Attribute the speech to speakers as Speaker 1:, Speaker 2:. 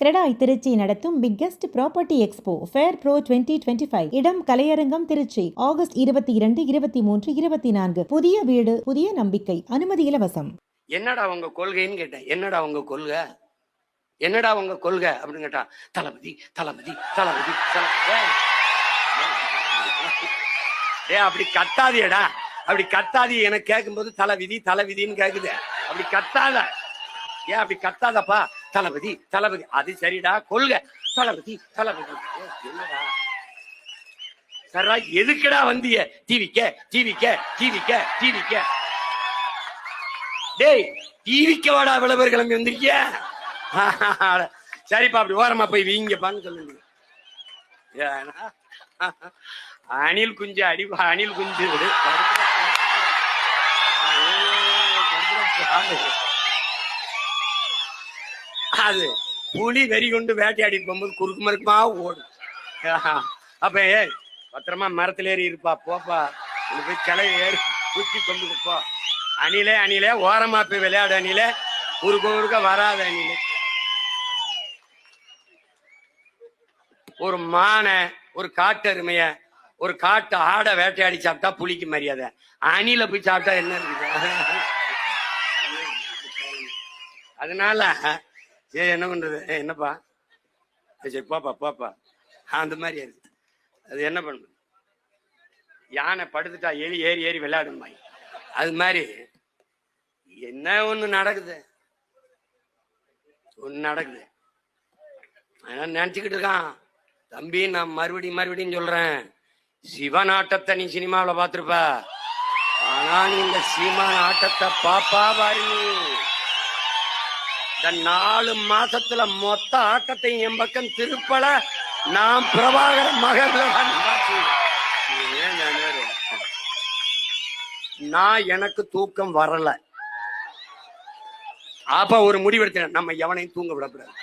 Speaker 1: கிரெடாய் திருச்சி நடத்தும் biggest property expo fair pro 2025. இடம் கலையரங்கம் Trichy. August 22, 23, 24. புதிய வீடு புதிய நம்பிக்கை. அனுமதி இலவசம்.
Speaker 2: என்னடா உங்க கொள்கைன்னு கேட்டேன். என்னடா உங்க கொள்கை, என்னடா உங்க கொள்கை அப்படின்னு கேட்டா, தளபதி தளபதி தளபதி ஏ அப்படி கத்தாதியடா, அப்படி கத்தாதி. எனக்கு கேட்கும்போது தலைவிதி தலைவிதின்னு கேக்குது. அப்படி கத்தாத, ஏன் அப்படி கத்தாதப்பா? தளபதி தளபதி, அது சரிடா கொள்கை. தளபதி தளபதி என்னடா சரா, எதுக்குடா வந்திய? டிவிக்க டிவிக்க டிவிக்க டிவிக்க டேய், டிவிக்க வாடா விளம்பர கிளம்பி வந்திருக்கிய. சரிப்பா, அப்படி ஓரமா போய் வீங்கப்பான்னு சொல்லுங்க. அணில் குஞ்சு அடிப்பா, அணில் குஞ்சு அது புலி வெறி கொண்டு வேட்டையாடி போகும்போது குறுக்கு மறுக்குமா ஓடும். அப்ப பத்திரமா மரத்துல ஏறி இருப்பா, போப்பா போய் கிளை ஏறி குச்சி கொண்டு போ. அணிலே அணிலே ஓரமா போய் விளையாடு. அணிலே குறுக்க குறுக்க வராத. அணிலே ஒரு மானை, ஒரு காட்டு அருமைய, ஒரு காட்டு ஆடை வேட்டையாடி சாப்பிட்டா புலிக்கு மரியாதை. அணில போய் சாப்பிட்டா என்ன இருக்குது? அதனால என்ன பண்றது? என்னப்பா சரி போப்பா போப்பா, அந்த மாதிரி இருக்கு. அது என்ன பண்றது? யானை படுத்துட்டா எலி ஏறி ஏறி விளையாடுமா, அது மாதிரி என்ன ஒண்ணு நடக்குது, ஒண்ணு நடக்குது. நினைச்சுக்கிட்டு இருக்கான் தம்பி. நான் மறுபடியும் சொல்றேன், சிவன் ஆட்டத்தை நீ சினிமாவில் பார்த்திருப்ப, ஆனா நீ இந்த சீமான் ஆட்டத்தை பாப்பா பாரு. இந்த 4 மாசத்துல மொத்த ஆட்டத்தையும் என் பக்கம் திருப்பல. நான் பிரபாகர மகன். நான் எனக்கு தூக்கம் வரல. அப்ப ஒரு முடிவெடுத்தேன், நம்ம எவனையும் தூங்க விடக்கூடாது.